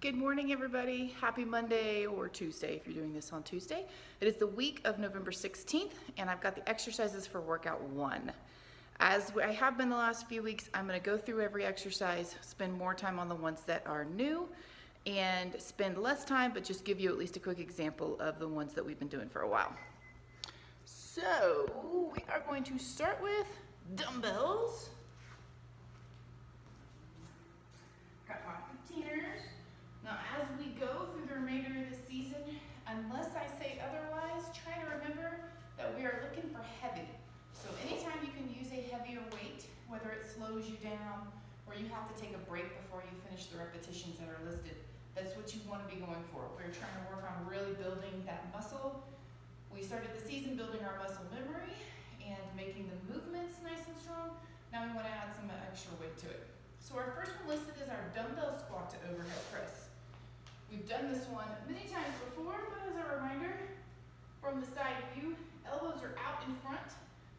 Good morning, everybody. Happy Monday or Tuesday if you're doing this on Tuesday. It is the week of November 16th, and I've got the exercises for workout 1. As I have been the last few weeks, I'm going to go through every exercise, spend more time on the ones that are new, and spend less time, but just give you at least a quick example of the ones that we've been doing for a while. So we are going to start with dumbbells. Got my 15ers. Now, as we go through the remainder of the season, unless I say otherwise, try to remember that we are looking for heavy. So anytime you can use a heavier weight, whether it slows you down or you have to take a break before you finish the repetitions that are listed, that's what you want to be going for. We're trying to work on really building that muscle. We started the season building our muscle memory and making the movements nice and strong. Now we want to add some extra weight to it. So our first one listed is our dumbbell squat to overhead press. We've done this one many times before, but as a reminder, from the side view, elbows are out in front.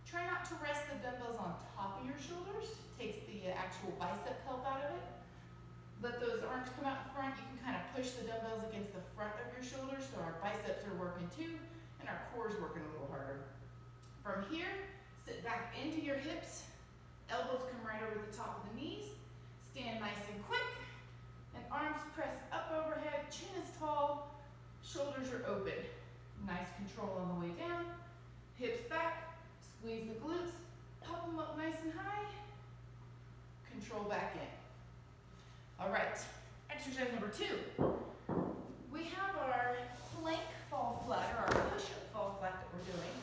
Try not to rest the dumbbells on top of your shoulders. Takes the actual bicep help out of it. Let those arms come out in front. You can kind of push the dumbbells against the front of your shoulders so our biceps are working too, and our core is working a little harder. From here, sit back into your hips. Elbows come right over the top of the knees. Stand nice and quick. And arms press up overhead, chin is tall, shoulders are open. Nice control on the way down. Hips back, squeeze the glutes, pop them up nice and high. Control back in. All right, exercise number 2. We have our plank fall flat, or our push-up fall flat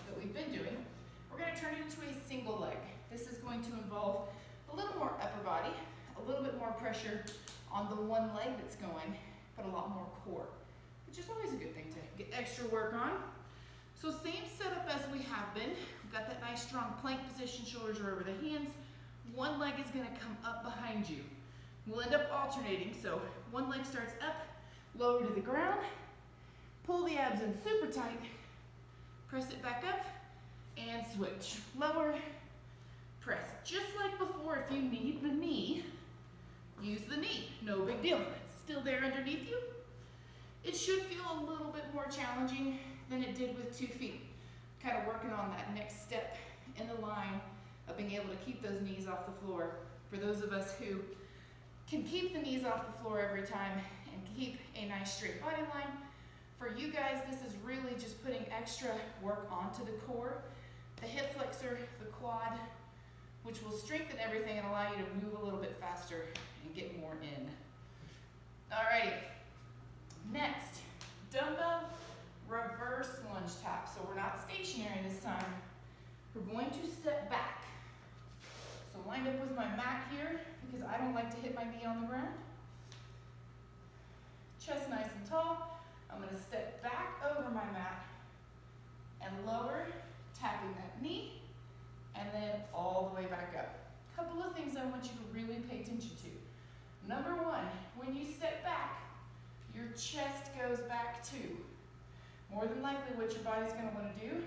that we've been doing. We're going to turn it into a single leg. This is going to involve a little more upper body, a little bit more pressure on the one leg that's going, but a lot more core, which is always a good thing to get extra work on. So same setup as we have been. We've got that nice strong plank position, shoulders are over the hands. One leg is gonna come up behind you. We'll end up alternating, so one leg starts up, lower to the ground, pull the abs in super tight, press it back up, and switch. Lower, press. Just like before, if you need the knee, use the knee, no big deal. It's still there underneath you. It should feel a little bit more challenging than it did with 2 feet. Kind of working on that next step in the line of being able to keep those knees off the floor. For those of us who can keep the knees off the floor every time and keep a nice straight body line, for you guys, this is really just putting extra work onto the core, the hip flexor, the quad, which will strengthen everything and allow you to move a little bit faster and get more in. Alrighty, next, dumbbell reverse lunge tap. So we're not stationary this time. We're going to step back. So lined up with my mat here, because I don't like to hit my knee on the ground. Chest nice and tall. I'm gonna step back over my mat and lower, tapping that knee, and then all the way back up. A couple of things I want you to really pay attention to. Number 1, when you step back, your chest goes back too. More than likely what your body's going to want to do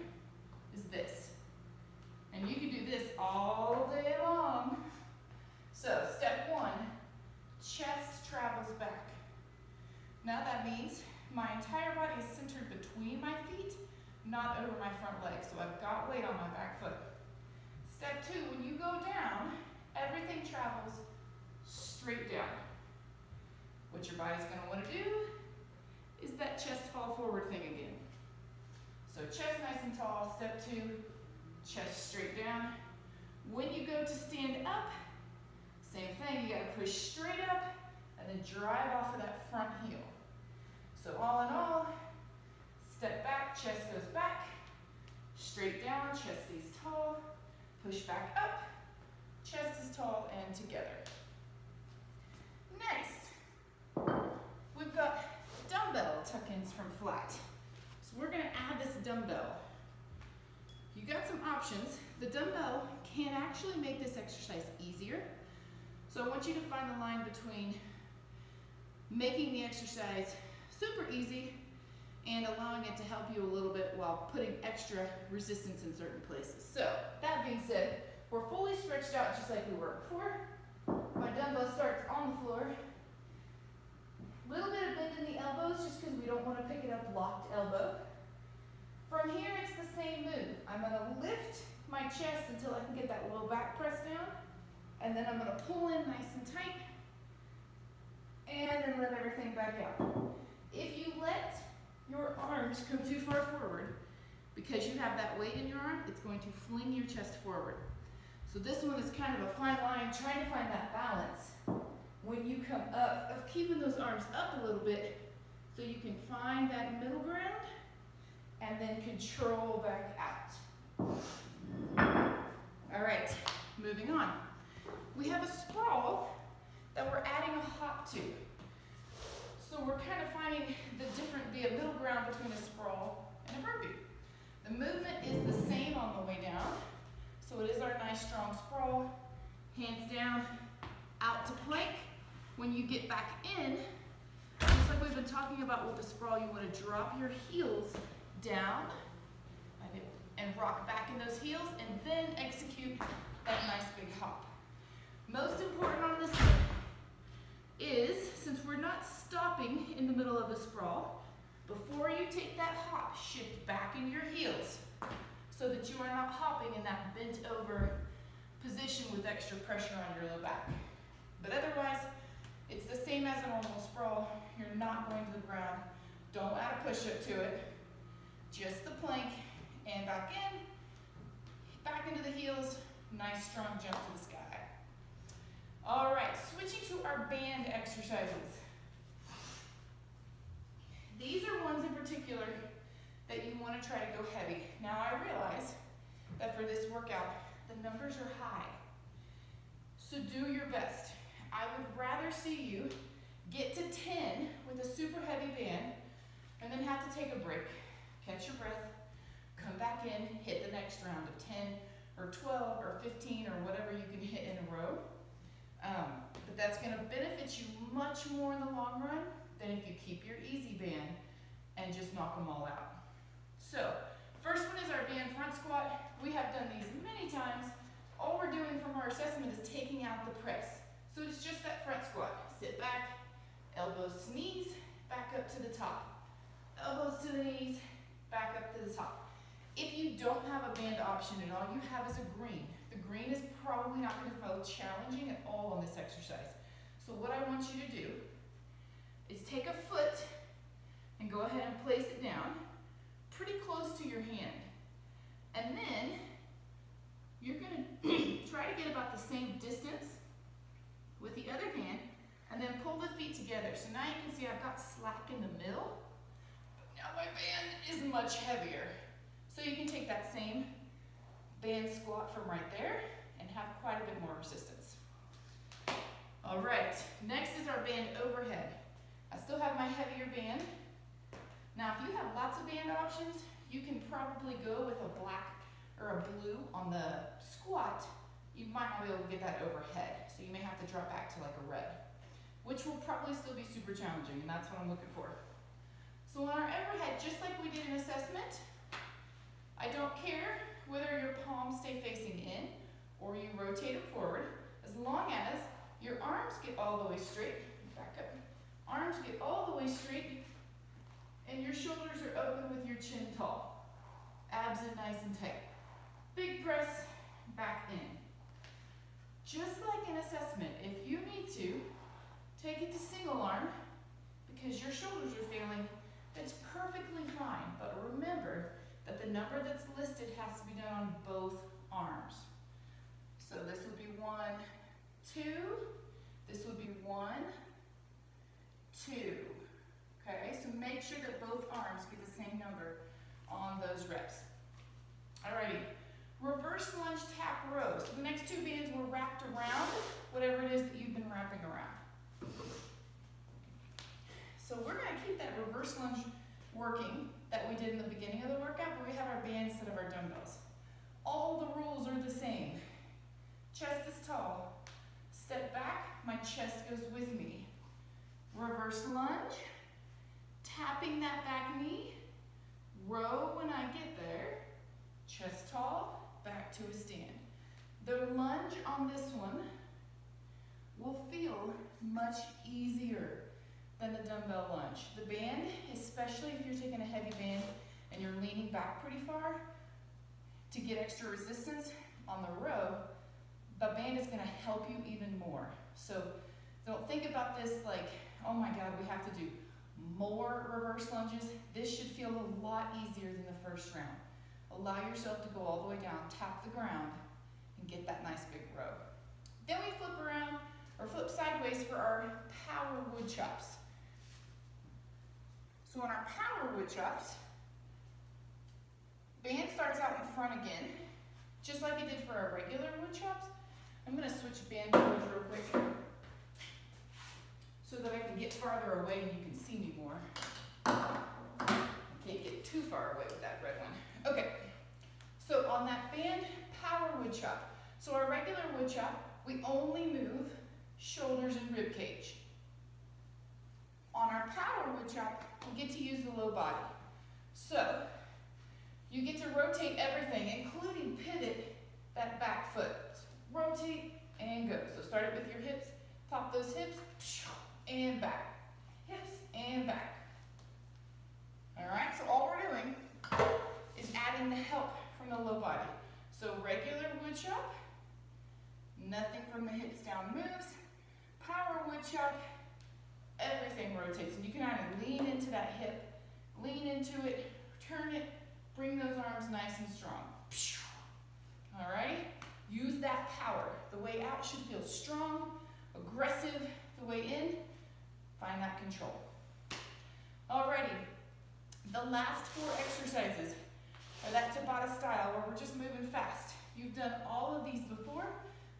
is this. And you can do this all day long. So step 1, chest travels back. Now that means my entire body is centered between my feet, not over my front leg. So I've got weight on my back foot. Step 2, when you go down, everything travels straight down. What your body's going to want to do is that chest fall forward thing again. So chest nice and tall, step 2, chest straight down. When you go to stand up, same thing, you got to push straight up and then drive off of that front heel. So all in all, step back, chest goes back, straight down, chest stays tall, push back up, chest is tall and together. Next, we've got dumbbell tuck-ins from flat. So we're gonna add this dumbbell. You got some options. The dumbbell can actually make this exercise easier. So I want you to find the line between making the exercise super easy and allowing it to help you a little bit while putting extra resistance in certain places. So, that being said, we're fully stretched out just like we were before. My dumbbell starts on the floor. Little bit of just because we don't want to pick it up locked elbow. From here, it's the same move. I'm gonna lift my chest until I can get that low back press down, and then I'm gonna pull in nice and tight, and then let everything back out. If you let your arms come too far forward, because you have that weight in your arm, it's going to fling your chest forward. So this one is kind of a fine line, trying to find that balance when you come up, of keeping those arms up a little bit so you can find that middle ground and then control back out. All right, moving on. We have a sprawl that we're adding a hop to. So we're kind of finding the middle ground between a sprawl and a burpee. The movement is the same on the way down. So it is our nice strong sprawl, hands down, out to plank. When you get back in, just like we've been talking about with the sprawl, you want to drop your heels down and rock back in those heels and then execute that nice big hop. Most important on this one is, since we're not stopping in the middle of the sprawl, before you take that hop, shift back in your heels so that you are not hopping in that bent over position with extra pressure on your low back. But otherwise, it's the same as a normal sprawl. You're not going to the ground. Don't add a push-up to it. Just the plank and back in, back into the heels, nice strong jump to the sky. All right, switching to our band exercises. These are ones in particular that you want to try to go heavy. Now I realize that for this workout, the numbers are high. So do your best. I would rather see you get to 10 with a super heavy band and then have to take a break, catch your breath, come back in, hit the next round of 10 or 12 or 15 or whatever you can hit in a row. But that's going to benefit you much more in the long run than if you keep your easy band and just knock them all out. So, first one is our band front squat. We have done these many times. All we're doing from our assessment is taking out the press. So it's just that front squat. Sit back, elbows to knees, back up to the top. Elbows to the knees, back up to the top. If you don't have a band option and all you have is a green, the green is probably not going to feel challenging at all on this exercise. So what I want you to do is take a foot and go ahead and place it down pretty close to your hand. And then you're going to try to get about the same distance with the other hand and then pull the feet together. So now you can see I've got slack in the middle. Now my band is much heavier. So you can take that same band squat from right there and have quite a bit more resistance. All right, next is our band overhead. I still have my heavier band. Now if you have lots of band options, you can probably go with a black or a blue on the squat. You might not be able to get that overhead, so you may have to drop back to like a red, which will probably still be super challenging, and that's what I'm looking for. So on our overhead, just like we did in assessment, I don't care whether your palms stay facing in or you rotate it forward, as long as your arms get all the way straight, back up, arms get all the way straight, and your shoulders are open with your chin tall. Abs in nice and tight. Big press, back in. Just like in assessment, if you need to, take it to single arm because your shoulders are failing, that's perfectly fine. But remember that the number that's listed has to be done on both arms. So this would be 1, 2. This would be 1, 2. Okay, so make sure that both arms get the same number on those reps. Alrighty, reverse lunge tap row. So the next two bands were wrapped around whatever it is that you've been wrapping around. So we're going to keep that reverse lunge working that we did in the beginning of the workout, but we have our band instead of our dumbbells. All the rules are the same. Chest is tall. Step back, my chest goes with me. Reverse lunge, tapping that back knee, row when I get there, chest tall, back to a stand. The lunge on this one will feel much easier than the dumbbell lunge. The band, especially if you're taking a heavy band and you're leaning back pretty far to get extra resistance on the row, the band is gonna help you even more. So don't think about this like, oh my God, we have to do more reverse lunges. This should feel a lot easier than the first round. Allow yourself to go all the way down, tap the ground, and get that nice big row. Then we flip around, or flip sideways for our power wood chops. So on our power wood chops, band starts out in front again, just like it did for our regular wood chops. I'm gonna switch band colors real quick so that I can get farther away and you can see me more. I can't get too far away with that red one. Okay, so on that band power wood chop, so our regular wood chop, we only move shoulders and rib cage. On our power wood chop, we get to use the low body. So you get to rotate everything, including pivot that back foot. Rotate and go. So start it with your hips, pop those hips, and back. Hips and back. All right, so all we're doing is adding the help from the low body. So regular wood chop, nothing from the hips down moves. Power wood chop, everything rotates. And you can either lean into that hip, lean into it, turn it, bring those arms nice and strong. All right, use that power. The way out should feel strong, aggressive. The way in, find that control. Alrighty, the last 4 exercises are that Tabata style where we're just moving fast. You've done all of these before,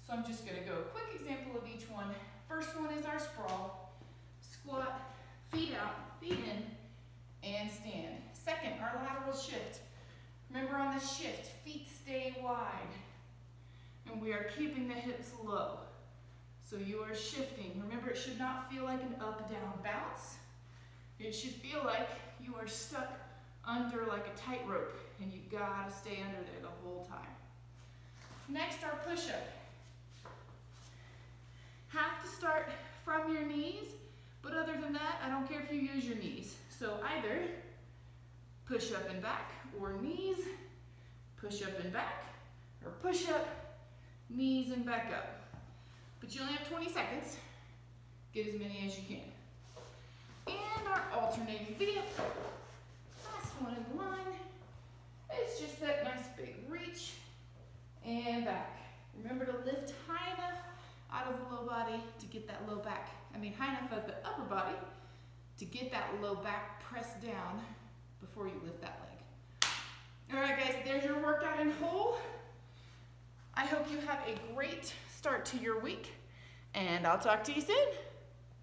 so I'm just gonna go a quick example of each one. First one is our sprawl, squat, feet out, feet in, and stand. Second, our lateral shift. Remember on the shift, feet stay wide, and we are keeping the hips low. So you are shifting. Remember, it should not feel like an up-down bounce. It should feel like you are stuck under like a tightrope, and you gotta stay under there the whole time. Next, our push-up. Have to start from your knees, but other than that, I don't care if you use your knees. So either push up and back, or knees, push up and back, or push up, knees and back up. But you only have 20 seconds. Get as many as you can. And our alternating V-up. Last one in line. It's just that nice big reach and back. Remember to lift high enough out of the low body to get that low back. High enough of the upper body to get that low back pressed down before you lift that leg. All right, guys, there's your workout in whole. I hope you have a great start to your week, and I'll talk to you soon.